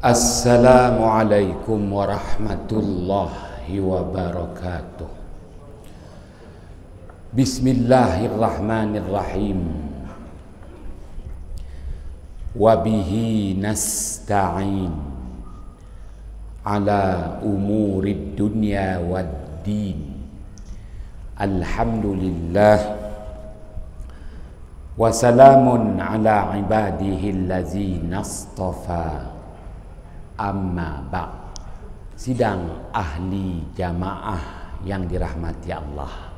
Assalamualaikum warahmatullahi wabarakatuh. Bismillahirrahmanirrahim. Wabihi nasta'in ala umurid dunya waddin. Alhamdulillah. Wassalamun ala ibadihi allazina astafa. Amma ba'd. Sidang ahli jamaah yang dirahmati Allah.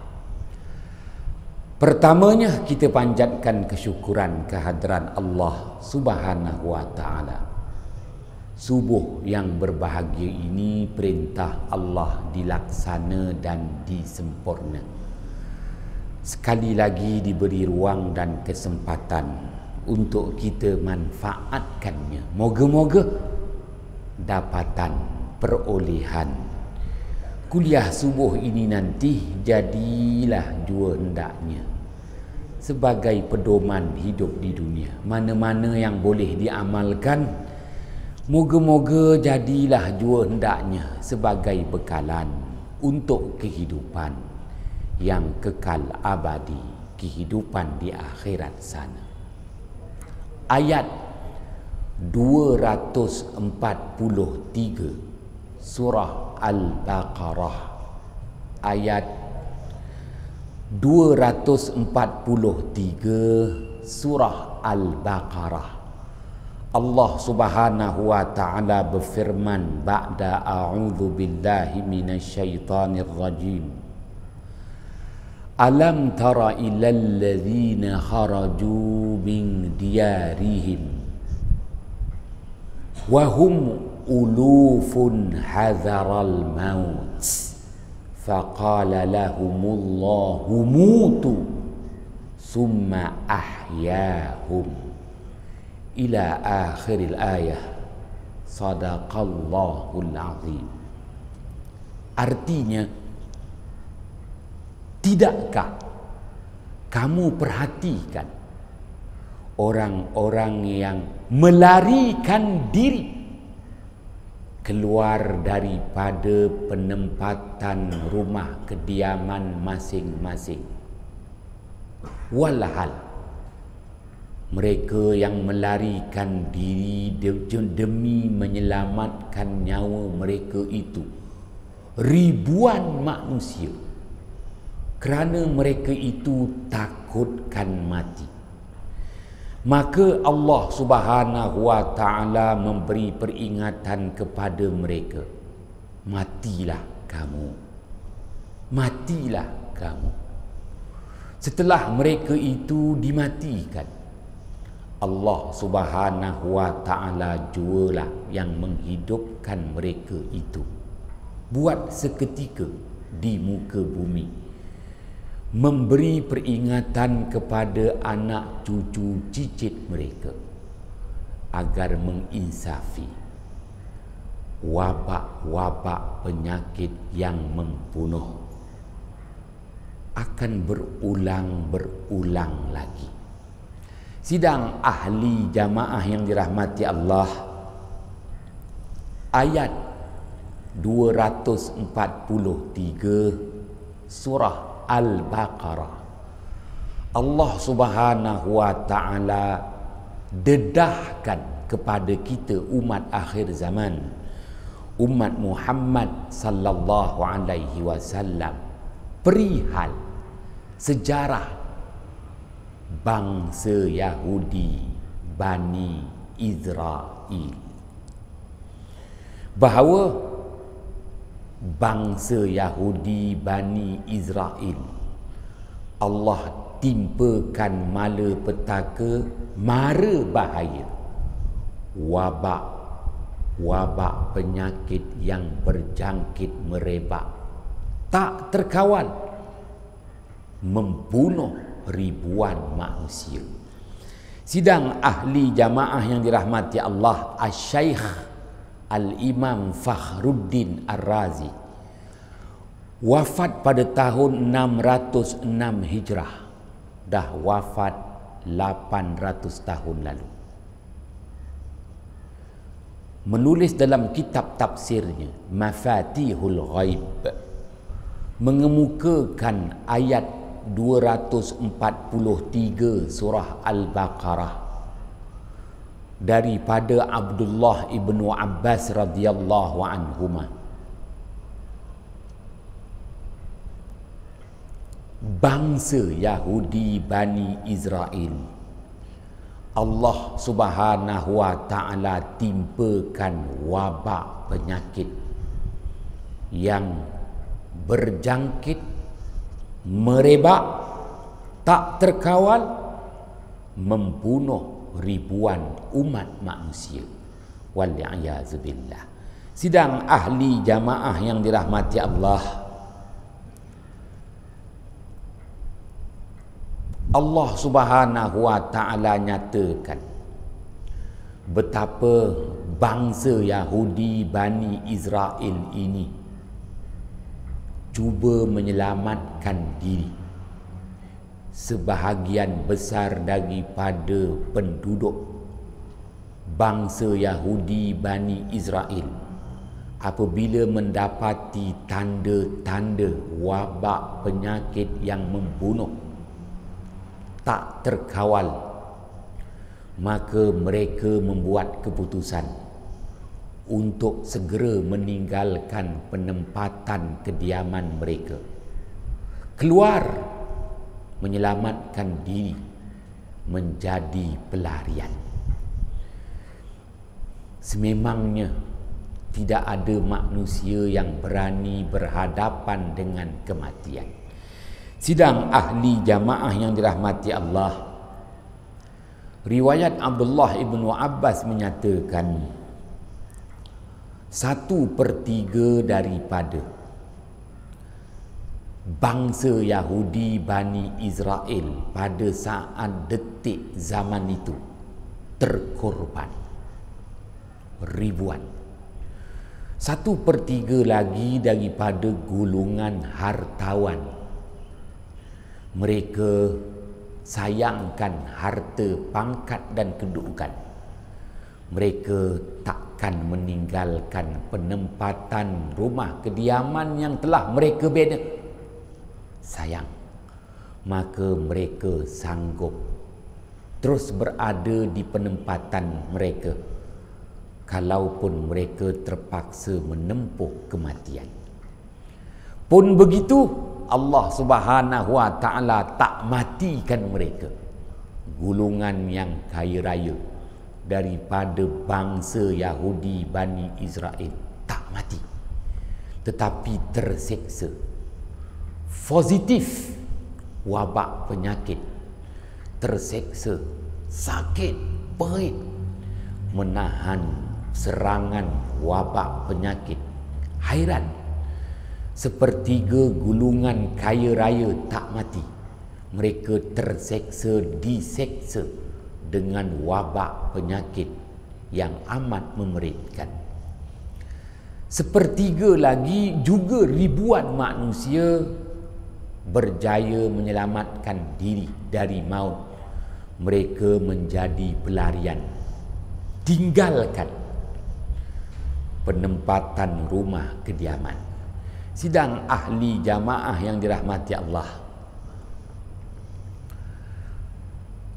Pertamanya kita panjatkan kesyukuran kehadiran Allah Subhanahu wa ta'ala. Subuh yang berbahagia ini perintah Allah dilaksana dan disempurna. Sekali lagi diberi ruang dan kesempatan untuk kita manfaatkannya. Moga-moga dapatan perolehan kuliah subuh ini nanti jadilah jua hendaknya sebagai pedoman hidup di dunia. Mana-mana yang boleh diamalkan, moga-moga jadilah jua hendaknya sebagai bekalan untuk kehidupan yang kekal abadi, kehidupan di akhirat sana. Ayat 243 surah Al-Baqarah. Ayat 243 surah Al-Baqarah. Allah Subhanahu wa ta'ala berfirman ba'da a'udzu billahi minasyaitonir rajim. Alam tara ilal ladzina kharaju min diyarihim wahum ulufun hadharal maut faqala lahumullahu mutu summa ahyahum ila akhiril ayah. Sadaqallahul azim. Artinya, tidakkah kamu perhatikan orang-orang yang melarikan diri keluar daripada penempatan rumah kediaman masing-masing, walhal mereka yang melarikan diri demi menyelamatkan nyawa mereka itu ribuan manusia, kerana mereka itu takutkan mati. Maka Allah Subhanahu wa ta'ala memberi peringatan kepada mereka, matilah kamu, matilah kamu. Setelah mereka itu dimatikan, Allah Subhanahu wa ta'ala jualah yang menghidupkan mereka itu buat seketika di muka bumi, memberi peringatan kepada anak cucu cicit mereka agar menginsafi wabak-wabak penyakit yang membunuh akan berulang lagi. Sidang ahli jamaah yang dirahmati Allah, ayat 243 surah Al-Baqarah, Allah Subhanahu wa ta'ala dedahkan kepada kita umat akhir zaman, umat Muhammad sallallahu alaihi wasallam, perihal sejarah bangsa Yahudi Bani Israel, bahawa bangsa Yahudi Bani Israel Allah timpakan malapetaka, mara bahaya, wabak penyakit yang berjangkit merebak tak terkawal, membunuh ribuan manusia. Sidang ahli jamaah yang dirahmati Allah, Asy-Syaikh Al-Imam Fakhruddin Ar-Razi wafat pada tahun 606 Hijrah, dah wafat 800 tahun lalu. menulis dalam kitab tafsirnya Mafatihul Ghaib, mengemukakan ayat 243 surah Al-Baqarah daripada Abdullah ibnu Abbas radhiyallahu anhuma. Bangsa Yahudi Bani Israel, Allah Subhanahu wa taala timpakan wabak penyakit yang berjangkit, merebak, tak terkawal, membunuh ribuan umat manusia. Wal-i'azubillah. Sidang ahli jamaah yang dirahmati Allah, Allah Subhanahu wa taala nyatakan betapa bangsa Yahudi Bani Israel ini cuba menyelamatkan diri. Sebahagian besar daripada penduduk bangsa Yahudi Bani Israel apabila mendapati tanda-tanda wabak penyakit yang membunuh tak terkawal, maka mereka membuat keputusan untuk segera meninggalkan penempatan kediaman mereka, keluar menyelamatkan diri, menjadi pelarian. Sememangnya tidak ada manusia yang berani berhadapan dengan kematian. Sidang ahli jamaah yang dirahmati Allah, riwayat Abdullah ibnu Abbas menyatakan 1/3 daripada bangsa Yahudi Bani Israel pada saat detik zaman itu terkorban ribuan. 1/3 lagi daripada golongan hartawan, mereka sayangkan harta, pangkat dan kedudukan. Mereka takkan meninggalkan penempatan rumah kediaman yang telah mereka bina. Sayang, maka mereka sanggup terus berada di penempatan mereka kalaupun mereka terpaksa menempuh kematian. Pun begitu, Allah Subhanahu wa taala tak matikan mereka. Golongan yang kaya raya daripada bangsa Yahudi Bani Israel tak mati, tetapi terseksa. Positif wabak penyakit, terseksa, sakit, perih, menahan serangan wabak penyakit. Hairan, 1/3 golongan kaya raya tak mati. Mereka terseksa, diseksa dengan wabak penyakit yang amat memeritkan. 1/3 lagi juga ribuan manusia berjaya menyelamatkan diri dari maut. Mereka menjadi pelarian, tinggalkan penempatan rumah kediaman. Sidang ahli jamaah yang dirahmati Allah,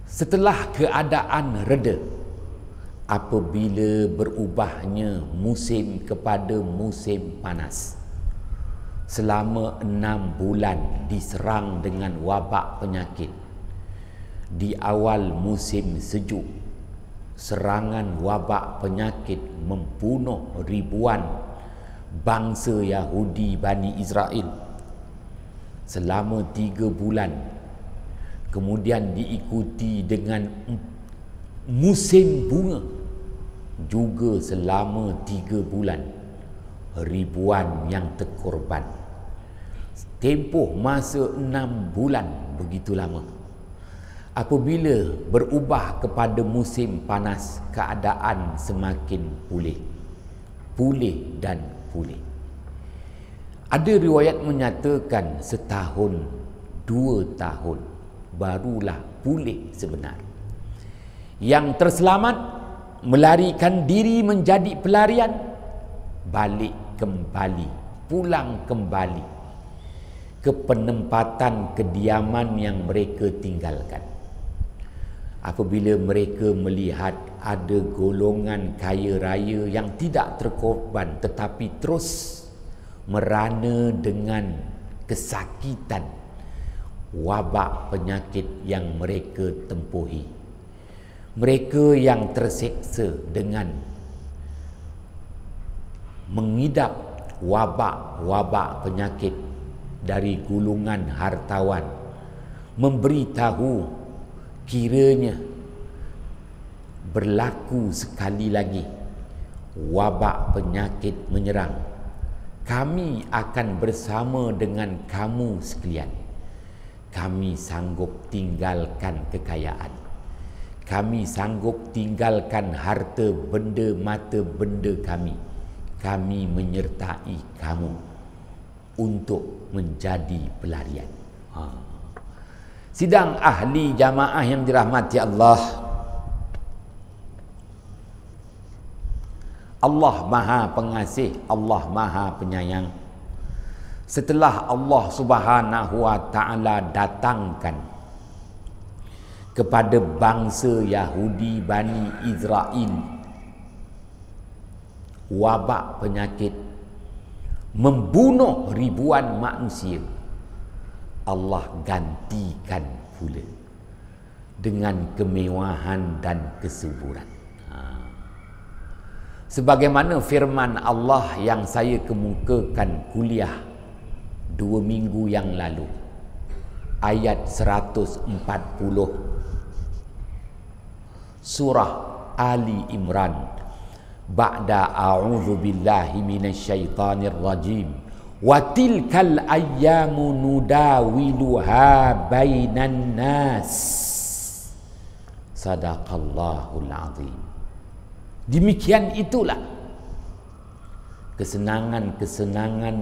setelah keadaan reda, apabila berubahnya musim kepada musim panas, selama 6 bulan diserang dengan wabak penyakit. Di awal musim sejuk, serangan wabak penyakit membunuh ribuan bangsa Yahudi Bani Israel selama 3 bulan. Kemudian diikuti dengan musim bunga juga selama 3 bulan. Ribuan yang terkorban. Tempoh masa 6 bulan begitu lama. Apabila berubah kepada musim panas, keadaan semakin pulih. Pulih dan pulih. Ada riwayat menyatakan 1 2 tahun barulah pulih sebenar. Yang terselamat melarikan diri menjadi pelarian, balik kembali, pulang kembali ke penempatan kediaman yang mereka tinggalkan. Apabila mereka melihat ada golongan kaya raya yang tidak terkorban tetapi terus merana dengan kesakitan wabak penyakit yang mereka tempuhi, mereka yang terseksa dengan mengidap wabak-wabak penyakit dari gulungan hartawan, memberitahu kiranya berlaku sekali lagi wabak penyakit menyerang, kami akan bersama dengan kamu sekalian. Kami sanggup tinggalkan kekayaan, kami sanggup tinggalkan harta benda mata benda kami menyertai kamu untuk menjadi pelarian. Sidang ahli jamaah yang dirahmati Allah, Allah Maha Pengasih, Allah Maha Penyayang. Setelah Allah Subhanahu wa taala datangkan kepada bangsa Yahudi Bani Israel wabak penyakit membunuh ribuan manusia, Allah gantikan pula dengan kemewahan dan kesuburan. Sebagaimana firman Allah yang saya kemukakan kuliah 2 minggu yang lalu, ayat 140 surah Ali Imran, ba'da a'udzu billahi minasyaitonir rajim, wa tilkal ayyamu nudawiluha bainan nas, sadaqallahul azim. Demikian itulah kesenangan-kesenangan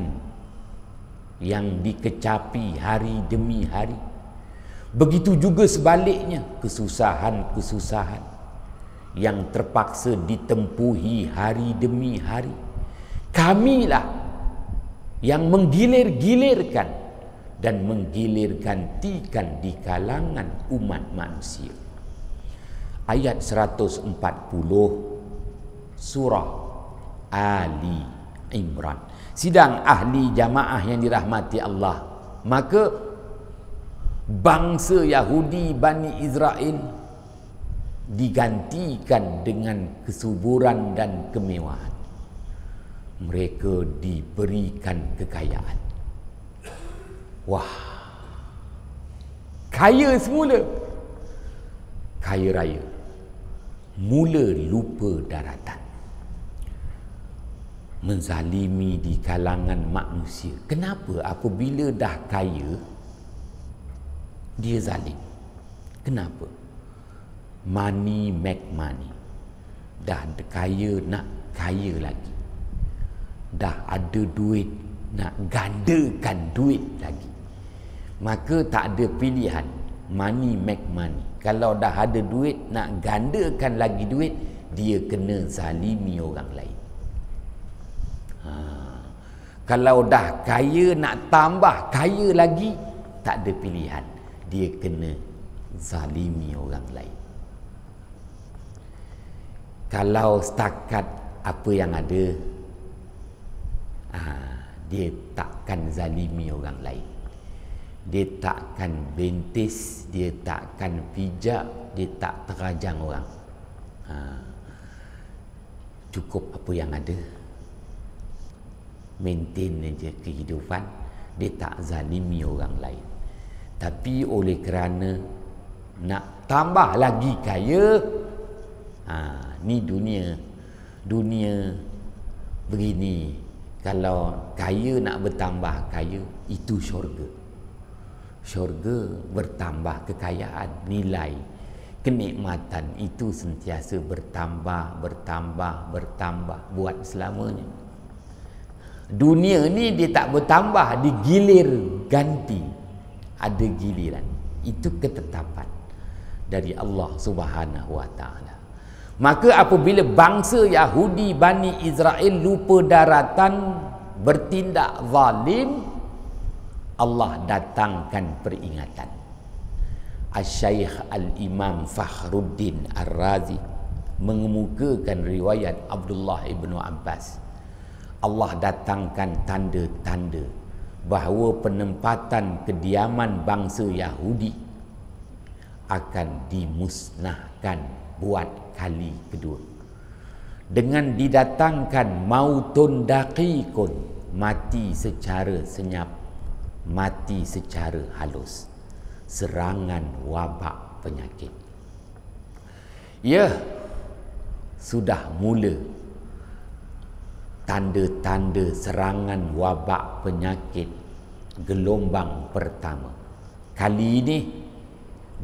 yang dikecapi hari demi hari. Begitu juga sebaliknya, kesusahan-kesusahan yang terpaksa ditempuhi hari demi hari. Kamilah yang menggilir-gilirkan dan menggilirgantikan di kalangan umat manusia. Ayat 140 surah Ali Imran. Sidang ahli jamaah yang dirahmati Allah, maka bangsa Yahudi Bani Israel digantikan dengan kesuburan dan kemewahan. Mereka diberikan kekayaan. Wah, kaya semula, kaya raya, mula lupa daratan, menzalimi di kalangan manusia. Kenapa apabila dah kaya dia zalim? Kenapa? Money make money. Dah kaya nak kaya lagi, dah ada duit nak gandakan duit lagi. Maka tak ada pilihan, money make money. Kalau dah ada duit nak gandakan lagi duit, dia kena zalimi orang lain. Kalau dah kaya nak tambah kaya lagi, tak ada pilihan, dia kena zalimi orang lain. Kalau setakat apa yang ada, dia takkan zalimi orang lain, dia takkan bentis, dia takkan pijak, dia tak terajang orang. Cukup apa yang ada, maintain aja kehidupan, dia tak zalimi orang lain. Tapi oleh kerana nak tambah lagi kaya, ni dunia begini. Kalau kaya nak bertambah kaya, itu syurga. Syurga bertambah kekayaan, nilai kenikmatan itu sentiasa bertambah buat selamanya. Dunia ni dia tak bertambah, digilir ganti, ada giliran. Itu ketetapan dari Allah Subhanahu wa taala. Maka apabila bangsa Yahudi Bani Israel lupa daratan, bertindak zalim, Allah datangkan peringatan. Al-Syaikh Al-Imam Fakhruddin Ar-Razi mengemukakan riwayat Abdullah ibn Abbas. Allah datangkan tanda-tanda bahawa penempatan kediaman bangsa Yahudi akan dimusnahkan buat kali kedua. Dengan didatangkan mautun daqiqun, mati secara senyap, mati secara halus, serangan wabak penyakit. Ya, sudah mula tanda-tanda serangan wabak penyakit gelombang pertama. Kali ini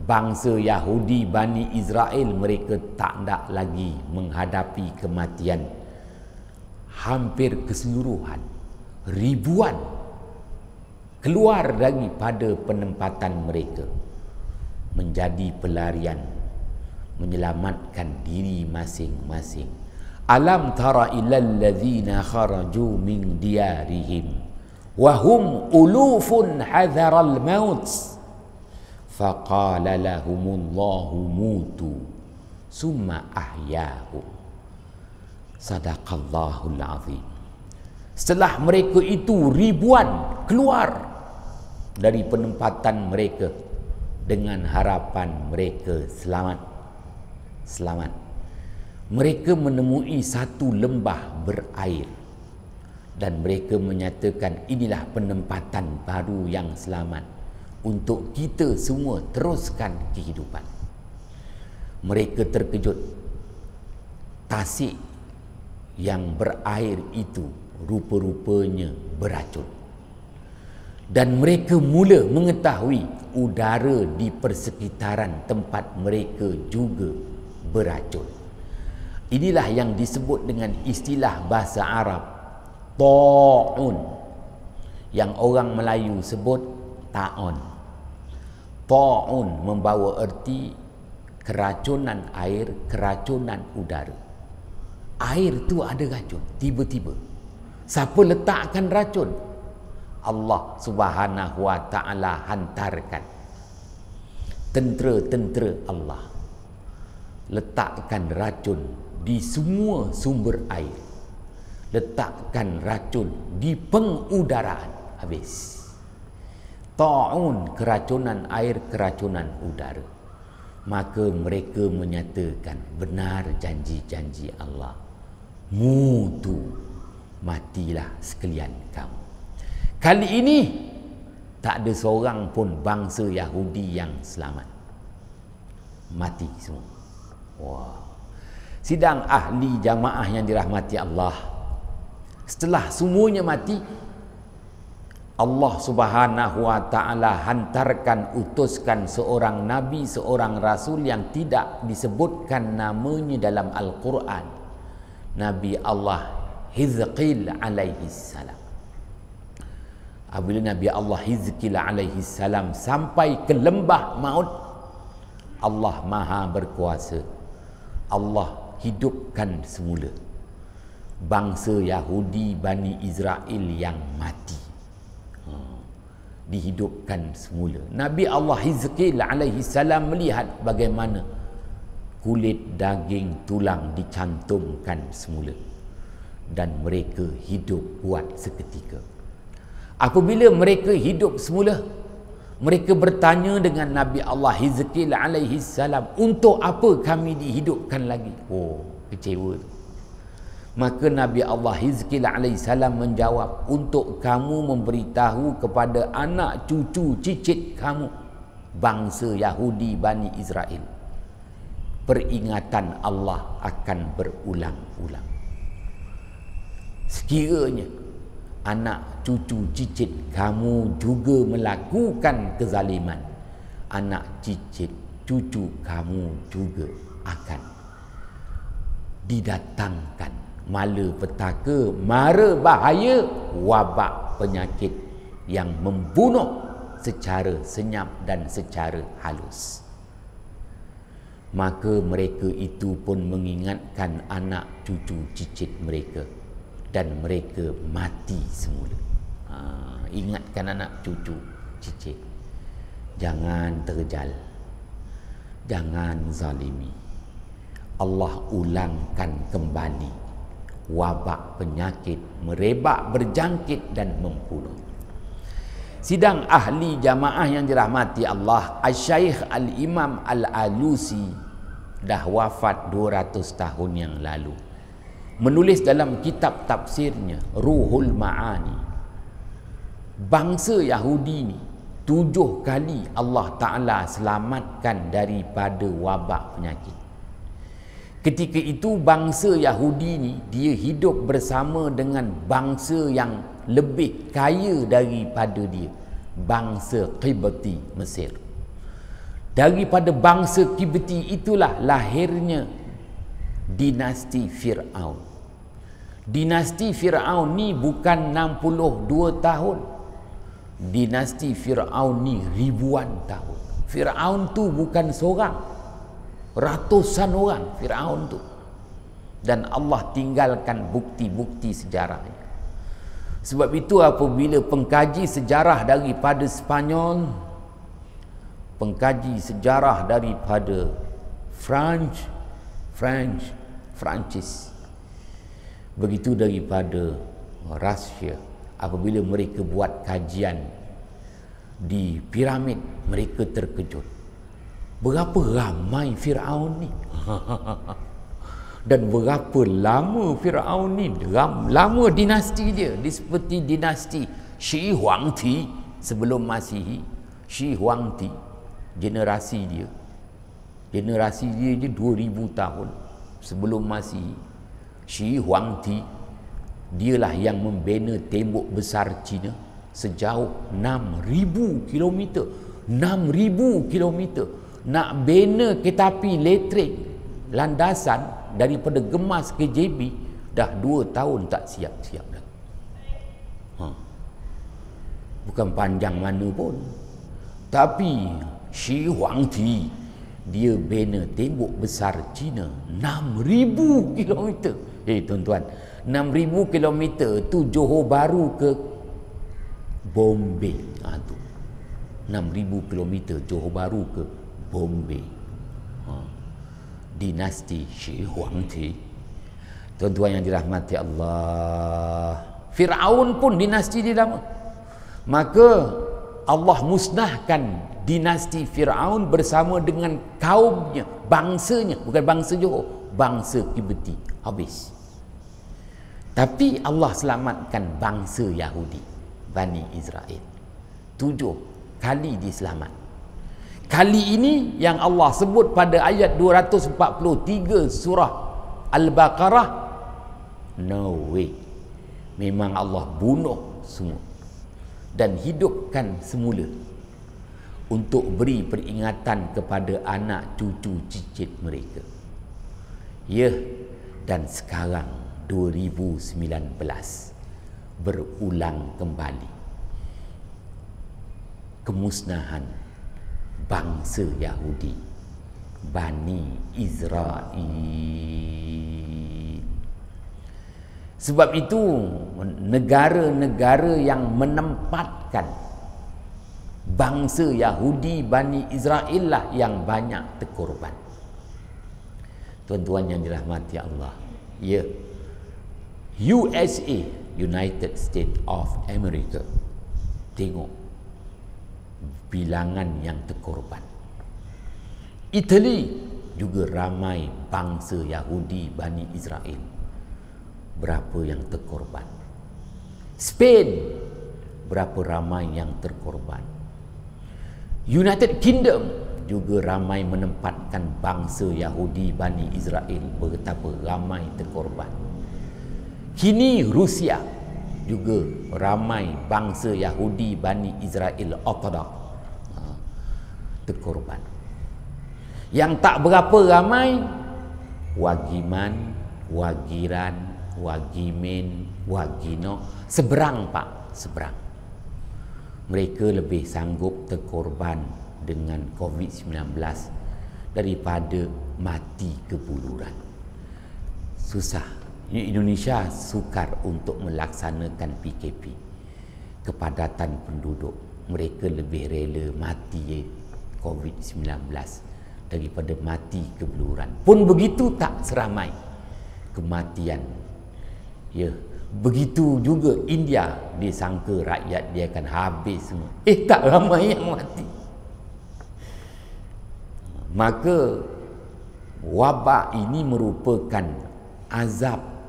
bangsa Yahudi Bani Israel mereka tak nak lagi menghadapi kematian. Hampir keseluruhan, ribuan keluar daripada penempatan mereka menjadi pelarian, menyelamatkan diri masing-masing. Alam tara ilal ladzina kharaju min diyarihim wa hum ulufun hadharal maut faqala lahumullahu mutu summa ahyahum. Sadaqallahul azim. Setelah mereka itu ribuan keluar dari penempatan mereka dengan harapan mereka selamat. Mereka menemui satu lembah berair dan mereka menyatakan inilah penempatan baru yang selamat untuk kita semua teruskan kehidupan. Mereka terkejut. Tasik yang berair itu rupa-rupanya beracun. Dan mereka mula mengetahui udara di persekitaran tempat mereka juga beracun. Inilah yang disebut dengan istilah bahasa Arab ta'un, yang orang Melayu sebut ta'on. Ta'un membawa erti keracunan air, keracunan udara. Air tu ada racun tiba-tiba. Siapa letakkan racun? Allah Subhanahu wa ta'ala hantarkan tentera-tentera Allah letakkan racun di semua sumber air, letakkan racun di pengudaraan, habis. Ta'un, keracunan air, keracunan udara. Maka mereka menyatakan benar janji-janji Allah. Mutu, matilah sekalian kamu. Kali ini tak ada seorang pun bangsa Yahudi yang selamat. Mati semua. Wah. Sidang ahli jamaah yang dirahmati Allah. Setelah semuanya mati, Allah Subhanahu wa ta'ala hantarkan, utuskan seorang nabi, seorang rasul yang tidak disebutkan namanya dalam Al-Quran. Nabi Allah Hizqil alaihi salam. Apabila Nabi Allah Hizqil alaihi salam sampai ke lembah maut, Allah Maha berkuasa. Allah hidupkan semula bangsa Yahudi Bani Israel yang mati. Dihidupkan semula. Nabi Allah Hizqil alaihi salam melihat bagaimana kulit, daging, tulang dicantumkan semula dan mereka hidup buat seketika. Apabila mereka hidup semula, mereka bertanya dengan Nabi Allah Hizqil alaihi salam, untuk apa kami dihidupkan lagi? Oh, kecewa. Maka Nabi Allah Hizqil alaihi salam menjawab, untuk kamu memberitahu kepada anak cucu cicit kamu, bangsa Yahudi Bani Israel, peringatan Allah akan berulang-ulang. Sekiranya anak cucu cicit kamu juga melakukan kezaliman, anak cicit cucu kamu juga akan didatangkan malapetaka, mara bahaya, wabak penyakit yang membunuh secara senyap dan secara halus. maka mereka itu pun mengingatkan anak cucu cicit mereka dan mereka mati semula. Ingatkan anak cucu cicit, jangan terjal, jangan zalimi. Allah ulangkan kembali wabak penyakit merebak, berjangkit dan membunuh. Sidang ahli jamaah yang dirahmati Allah, Al-Syaikh Al-Imam Al-Alusi dah wafat 200 tahun yang lalu. Menulis dalam kitab tafsirnya Ruhul Ma'ani, bangsa Yahudi ni 7 kali Allah Ta'ala selamatkan daripada wabak penyakit. Ketika itu bangsa Yahudi ni dia hidup bersama dengan bangsa yang lebih kaya daripada dia, bangsa Qibti Mesir. Daripada bangsa Qibti itulah lahirnya dinasti Fir'aun. Dinasti Fir'aun ni bukan 62 tahun. Dinasti Fir'aun ni ribuan tahun. Fir'aun tu bukan seorang, ratusan orang Fir'aun tu. Dan Allah tinggalkan bukti-bukti sejarahnya. Sebab itu apabila pengkaji sejarah daripada Spanyol, pengkaji sejarah daripada Prancis, begitu daripada Rusia, apabila mereka buat kajian di piramid, mereka terkejut. Berapa ramai Fir'aun ni? Dan berapa lama Fir'aun ni? Lama dinasti dia. Dia seperti dinasti Shi Huangdi sebelum Masihi. Shi Huangdi, generasi dia je 2000 tahun sebelum Masihi. Shi Huangdi dialah yang membina tembok besar China sejauh 6,000 kilometer. 6,000 kilometer. Nak bina kereta api elektrik landasan daripada Gemas ke JB dah 2 tahun tak siap-siap dah. Bukan panjang mana pun. Tapi Shi Huangdi dia bina tembok besar China 6,000 kilometer. Tuan-tuan, 6,000 kilometer tu Johor Bahru ke Bombay. Tu 6,000 kilometer Johor Bahru ke Bombay. Dinasti Shi Huangdi. Tuan-tuan yang dirahmati Allah, Fir'aun pun dinasti dia lama. Maka Allah musnahkan dinasti Fir'aun bersama dengan kaumnya, bangsanya, bukan bangsa Johor, bangsa Qibti, habis. Tapi Allah selamatkan bangsa Yahudi, Bani Israel. 7 kali diselamat. Kali ini yang Allah sebut pada ayat 243 surah Al-Baqarah, no way. Memang Allah bunuh semua dan hidupkan semula untuk beri peringatan kepada anak cucu cicit mereka. Ya, dan sekarang 2019 berulang kembali kemusnahan bangsa Yahudi, Bani Israel. Sebab itu negara-negara yang menempatkan bangsa Yahudi, Bani Israel lah yang banyak terkorban. Tuan-tuan yang dirahmati Allah, ya, USA, United States of America, tengok bilangan yang terkorban. Italy juga ramai bangsa Yahudi, Bani Israel. Berapa yang terkorban? Spain, berapa ramai yang terkorban? United Kingdom juga ramai menempatkan bangsa Yahudi, Bani Israel. Betapa ramai terkorban. Kini Rusia juga ramai bangsa Yahudi, Bani Israel Orthodox terkorban. Yang tak berapa ramai Wagiman, Wagiran, Wagimen, Wagino, seberang pak, seberang. Mereka lebih sanggup terkorban dengan COVID-19 daripada mati kebuluran. Susah. Indonesia sukar untuk melaksanakan PKP. Kepadatan penduduk, mereka lebih rela mati COVID-19 daripada mati kebuluran. Pun begitu tak seramai kematian. Ya, begitu juga India, dia sangka rakyat dia akan habis semua. Tak ramai yang mati. Maka wabak ini merupakan azab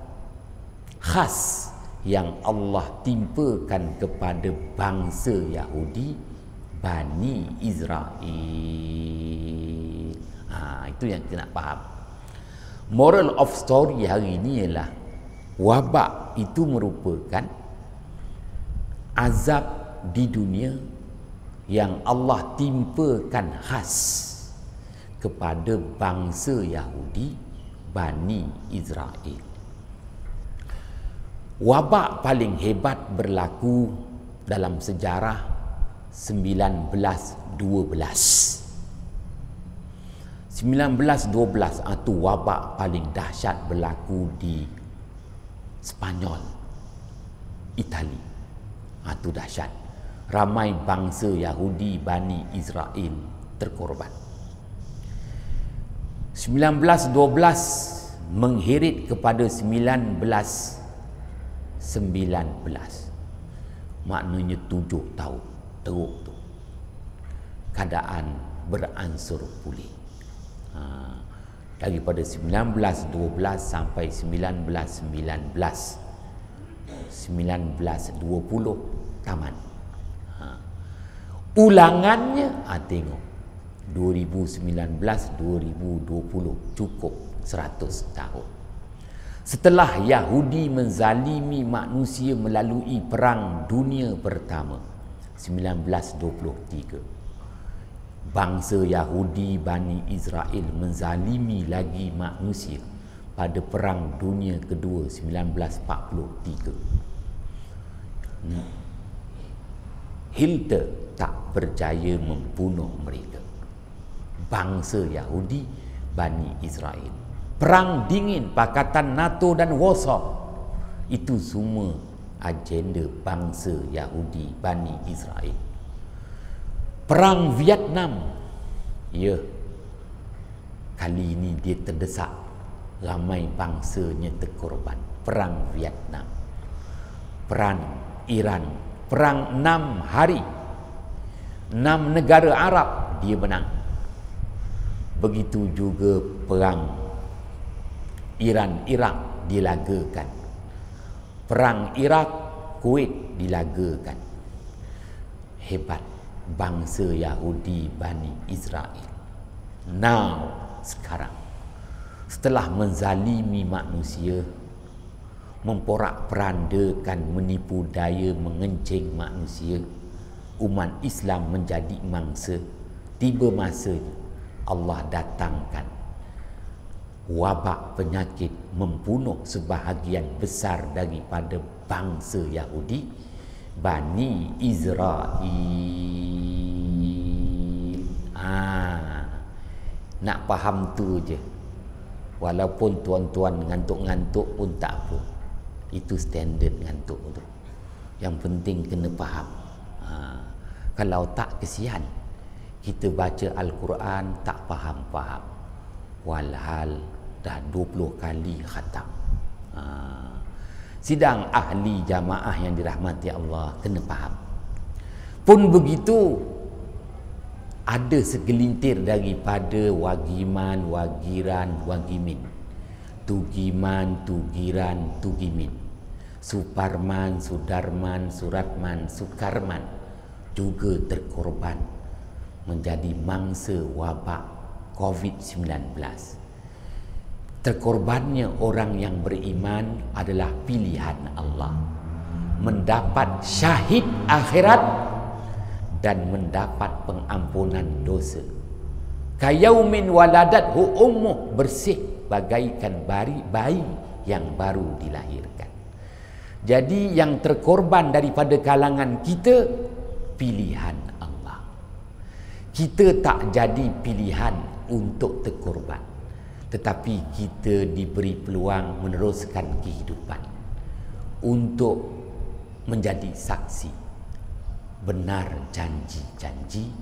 khas yang Allah timpakan kepada bangsa Yahudi, Bani Israel. Itu yang kita nak faham. Moral of story hari ini ialah wabak itu merupakan azab di dunia yang Allah timpakan khas kepada bangsa Yahudi, Bani Israel. Wabak paling hebat berlaku dalam sejarah 1912. 1912 itu wabak paling dahsyat berlaku di Spanyol, Itali. Itu dahsyat. Ramai bangsa Yahudi, Bani Israel terkorban. 1912 mengheret kepada 1919. Maknanya 7 tahun teruk tu. Keadaan beransur pulih. Daripada 1912 sampai 1919. 1920 taman. Ulangannya tengok 2019-2020 cukup 100 tahun. Setelah Yahudi menzalimi manusia melalui Perang Dunia Pertama 1923, bangsa Yahudi Bani Israel menzalimi lagi manusia pada Perang Dunia Kedua 1943. Hitler tak berjaya membunuh mereka, bangsa Yahudi Bani Israel. Perang dingin, Pakatan NATO dan Warsaw, itu semua agenda bangsa Yahudi Bani Israel. Perang Vietnam, ya, kali ini dia terdesak, ramai bangsanya terkorban. Perang Vietnam. Perang Iran, perang 6 hari, 6 negara Arab dia menang. Begitu juga perang Iran-Iraq dilagakan. Perang Iraq, Kuwait dilagakan. Hebat bangsa Yahudi Bani Israel. Now, sekarang, setelah menzalimi manusia, memporak-perandakan, menipu daya, mengencing manusia, umat Islam menjadi mangsa, tiba masanya Allah datangkan wabak penyakit membunuh sebahagian besar daripada bangsa Yahudi Bani Israel. Nak faham tu je. Walaupun tuan-tuan ngantuk-ngantuk pun tak apa. Itu standard ngantuk tu. Yang penting kena faham. Kalau tak, kesian. Kita baca Al-Quran tak faham-faham. Walhal dah 20 kali khatam. Sidang ahli jamaah yang dirahmati Allah kena faham. Pun begitu, ada segelintir daripada wagiman, wagiran, wagimin, tugiman, tugiran, tugimin, Suparman, Sudarman, Suratman, Sukarman juga terkorban menjadi mangsa wabak COVID-19. Terkorbannya orang yang beriman adalah pilihan Allah, mendapat syahid akhirat dan mendapat pengampunan dosa. Kayaumin waladathu ummuh, bersih bagaikan bayi yang baru dilahirkan. Jadi yang terkorban daripada kalangan kita, pilihan Allah. Kita tak jadi pilihan untuk terkorban, tetapi kita diberi peluang meneruskan kehidupan untuk menjadi saksi benar janji-janji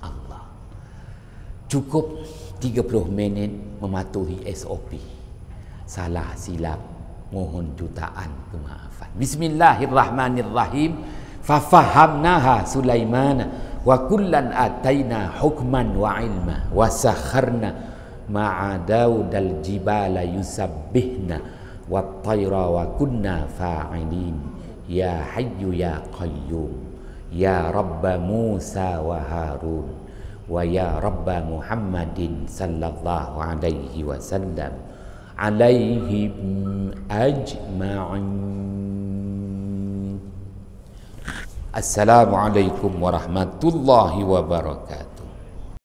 Allah. Cukup 30 minit mematuhi SOP. Salah silap mohon jutaan kemaafan. Bismillahirrahmanirrahim. Fafahamnaha Sulaiman wa kullan ataina hukman wa ilma wa sakharna ma'a Daudal jibala yusabbihna wa tayra wa kunna fa'ilin. Ya hayyu ya qayyum ya rabba Musa wa Harun wa ya rabba Muhammadin sallallahu alaihi wasallam alaihim ajma'in. Assalamualaikum warahmatullahi wabarakatuh.